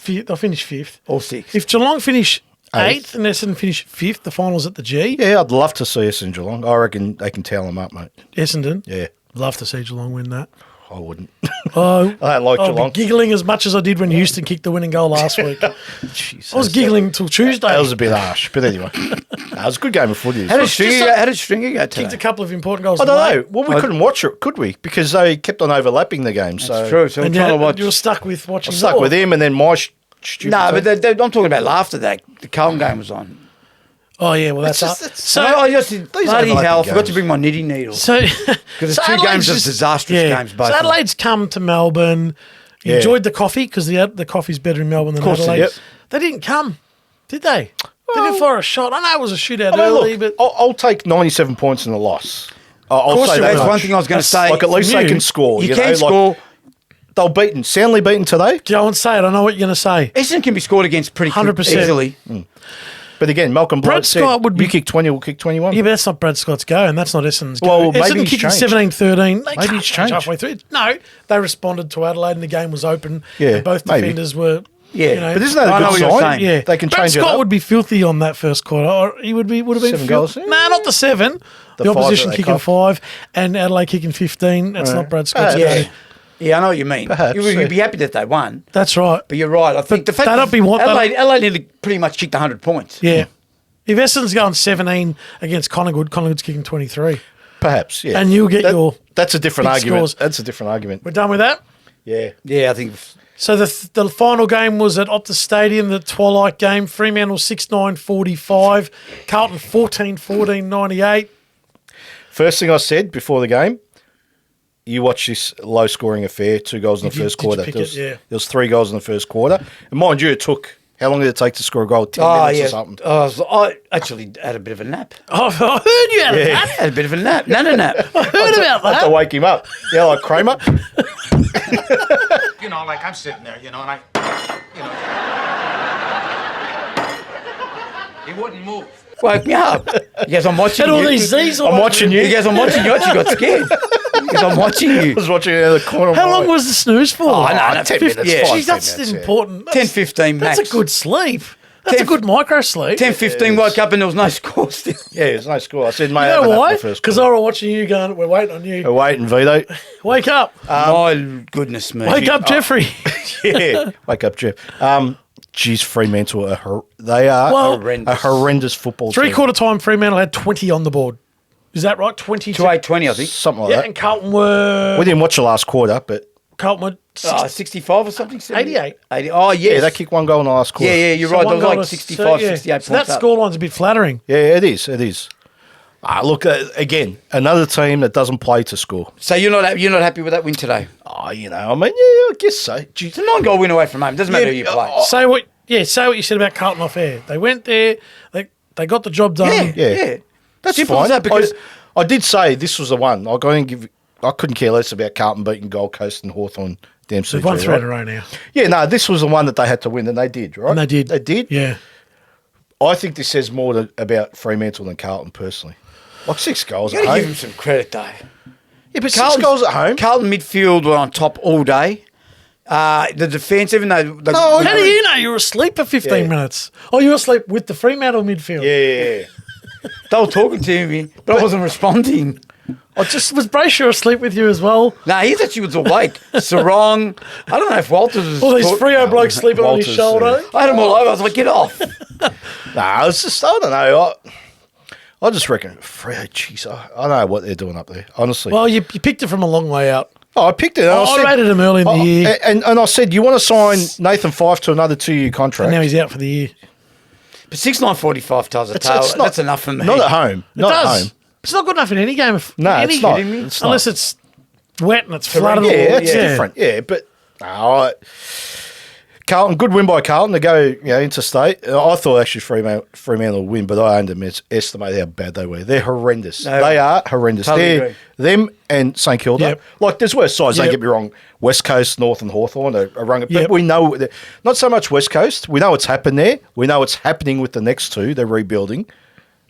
They'll finish fifth. or 6. If Geelong finish Eighth. eighth and Essendon finish fifth, the finals at the G. Yeah, I'd love to see us in Geelong. I reckon they can tell them up, mate. Essendon. Yeah, Love to see Geelong win that. I wouldn't. Oh, I don't like I'll be Geelong. giggling as much as I did when Houston kicked the winning goal last week. I was giggling till Tuesday. That was a bit harsh, but anyway, it was a good game of footy. How did just Stringer go Kicked a today? couple of important goals. I don't know. late. Well, we couldn't watch it, could we? Because they kept on overlapping the game. So It's true. So I'm And trying to watch. you were stuck with watching. I'm stuck with him, and then my stupid. No, team. but I'm talking about after that. The Carlton game was on. Oh yeah, well that's It's just- up. it's- So I just bloody overlapping hell! I forgot games. to bring my knitting needle. so Because there's so 2 Adelaide's games of just- disastrous games. Both So of them. Adelaide's come to Melbourne. Yeah. Enjoyed the coffee because the coffee's better in Melbourne than course it Adelaide. is. They didn't come, did they? They didn't fire a shot. I know it was a shootout I mean, early, look, but I'll take 97 points in a loss. I'll course say you that will. That's much. one thing I was going to say. Like at least from they you, can score. You know, can like, score. They'll beaten, soundly beaten today. go and say it. I know what you're going to say. Essendon can be scored against pretty 100%. easily. But again, Malcolm Brad Blight said, Scott would be- you kick 20, we'll kick 21. Yeah, but that's not Brad Scott's go, and that's not Essendon's go. Well, maybe Essendon he's kicking changed. 17-13. They Maybe can't he's change changed. halfway through. No, they responded to Adelaide, and the game was open. Yeah, and both maybe. defenders were. Yeah, you know, But isn't that I a know good what you're sign? saying. yeah, They can Brad change it Scott up. would be filthy on that first quarter. Or he would have been 7 goals? No, not the 7. The, The 5 opposition that they kicking copped. 5 and Adelaide kicking 15. That's not Brad Scott's Yeah. go. Yeah, I know what you mean. Perhaps, You'd yeah. be happy that they won, That's right. but you're right. I think the fact that'll that be what- Adelaide nearly pretty much kicked 100 points. Yeah. If Essendon's going 17 against Collingwood, Collingwood's kicking 23. Perhaps, yeah. And you'll get your That's a different big argument. scores. That's a different argument. We're done with that? Yeah. Yeah, I think. So the final game was at Optus Stadium, the twilight game. Fremantle 6-9-45. Carlton 14-14-98. First thing I said before the game, you watch this low-scoring affair, 2 goals in the first quarter. pick There it? Yeah. was 3 goals in the first quarter. And mind you, it took, how long did it take to score a goal? 10 minutes or something? I actually had a bit of a nap. I heard you had a nap. I had a bit of a nap. Nana nap. I heard about I had that. to wake him up. Yeah, like Kramer. You know, like I'm sitting there, you know, and he wouldn't move. Woke me up. He goes, I'm watching Had you. all these Z's all I'm over watching him. you. He goes, I'm watching you. I actually got scared. He goes, I'm watching I you. was watching it in the corner. of How my long eye. was the snooze for? Oh, no, 10 50 minutes. yeah. 5, Jeez, 10 that's minutes, yeah. important. 10, 15 max. That's a good sleep. That's 10 a good micro sleep. 10, 15, woke up and there was no score still. Yeah, there's no score. I said, mate, You I know haven't had why? the first Because quarter. I was watching you going, we're waiting on you. Oh, wait, and Vito. Wake up. My goodness me. Wake up, Jeffrey. Yeah, wake up, Jeff. Geez, Fremantle, they are Well- a horrendous football team. Three-quarter time, Fremantle had 20 on the board. Is that right? 20 to 820, I think. Something like Yeah, that. and Carlton were... We didn't watch the last quarter, but 65 or something? 88. 80. Oh, yes. yeah, they kicked 1 goal in the last quarter. Yeah, you're So right. one There was goal like to- 65, yeah. 68 So that points up. scoreline's a bit flattering. Yeah, it is. It is. Look, again, another team that doesn't play to score. So you're not happy with that win today? Oh, you know, I mean, yeah, I guess so. It's a 9-goal win away from home. Doesn't matter who you play. Say what you said about Carlton off air. They went there, they got the job done. Yeah. That's Simple fine. as that, because- I did say this was the one. I couldn't care less about Carlton beating Gold Coast and Hawthorn. Damn, They've won 3 in a row now. Yeah, no, this was the one that they had to win, and they did, right? And they did. They did. Yeah. I think this says more about Fremantle than Carlton, personally. Like 6 goals You at got to give home. him some credit, though. Yeah, but 6 goals at home. Carlton midfield were on top all day. The defence, even though... No, How do you know you were asleep for 15 minutes? Oh, you were asleep with the Fremantle midfield. Yeah. They were talking to me, but I wasn't responding. Was Brayshaw asleep with you as well? No, he actually was awake. Sarong. I don't know if Walters was... All these Freo blokes sleeping on his Walters, shoulder. I had him all over. I was like, get off. Nah, it's just, I don't know. I just reckon, Freo, jeez, I don't know what they're doing up there, honestly. Well, you picked it from a long way out. I picked it. And I rated him early in the year. And I said, you want to sign Nathan Fyfe to another 2-year contract? And now he's out for the year. But 6-9-45 tells a tale. That's enough for me. Not at home. It Not does. at home. It's not good enough in any game. No, it's not. kidding me? It's not. Unless it's wet and it's flooded. Yeah, it's different. Yeah, but no, Carlton, good win by Carlton to go interstate. I thought actually Fremantle will win, but I underestimate how bad they were. They're horrendous. They are horrendous. Totally They're agree. them and St Kilda. Yep. Like there's worse sides. Yep. Don't get me wrong. West Coast, North, and Hawthorn are rung it, but Yep. we know not so much West Coast. We know what's happened there. We know what's happening with the next 2. They're rebuilding.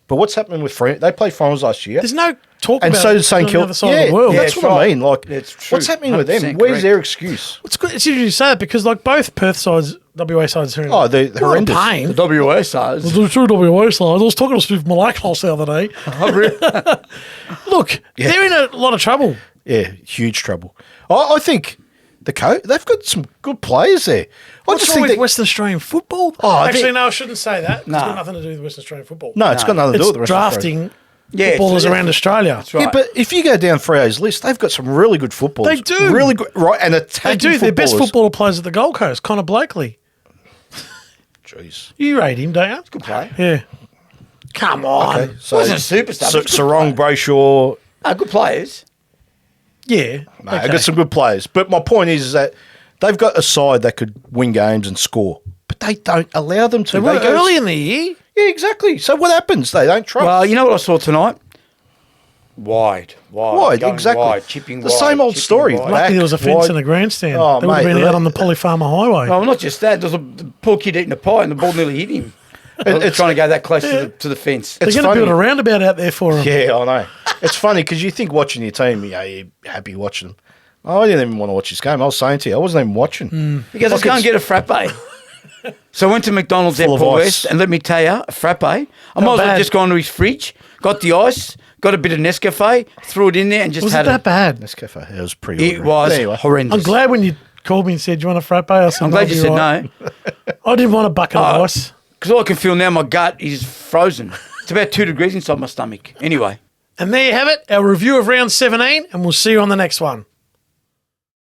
But what's happening with Fremantle? They played finals last year. There's no talk And about so it does St on the Kilda. other side of the world. Yeah, that's it's what I right. mean. Like, It's true. what's happening with them? 100% Where's correct. their excuse? It's interesting you say that because like both Perth sides, WA sides here. Oh, they're horrendous. Pain. The WA sides. The true WA sides. I was talking to Steve Malakos the other day. Oh, really? Look, they're in a lot of trouble. Yeah, huge trouble. I think they've got some good players there. What's wrong with Western Australian football? Oh, Actually, no, I shouldn't say that. It's Nah. got nothing to do with Western Australian football. No, it's got nothing to do It's with the rest of Australia. drafting Yeah, footballers it's- around Australia. That's right. Yeah, but if you go down Freo's list, they've got some really good footballers. They do. Really good, right? And They attacking do. They're best footballers. footballer players at the Gold Coast. Connor Blakely. Jeez. You rate him, don't you? Good play. Yeah. Come on. Okay, so Wasn't a superstar, but it's good Sarong, Brayshaw. Good players. Yeah. No, they've got some good players. But my point is that they've got a side that could win games and score, but they don't allow them to. They were go early in the year. Yeah, exactly. So what happens? They don't trust. Well, you know what I saw tonight? Wide, Wide, going exactly. Wide, chipping The wide, same old chipping story. wide. Lucky there was a fence wide. in the grandstand. Oh, they would have mate, been the- out on the Polypharma Highway. Well, not just that. There was the poor kid eating a pie, and the ball nearly hit him. It's trying to go that close to the fence. They're it's going to funny. build a roundabout out there for them. Yeah, I know. It's funny because you think watching your team, you're happy watching them. Oh, I didn't even want to watch this game. I was saying to you, I wasn't even watching. Because let's go and get a frappe. So I went to McDonald's Full of Airport ice. West, and let me tell you, a frappe. I might as well bad. just gone to his fridge, got the ice, got a bit of Nescafe, threw it in there, and just Was had it that bad? Nescafe, it was pretty. It was Anyway. horrendous. I'm glad when you called me and said, "Do you want a frappe?" I said, I'm glad you "No, said you're right." no. I didn't want a bucket of Oh. ice. Because all I can feel now, my gut is frozen. It's about 2 degrees inside my stomach. Anyway. And there you have it, our review of round 17, and we'll see you on the next one.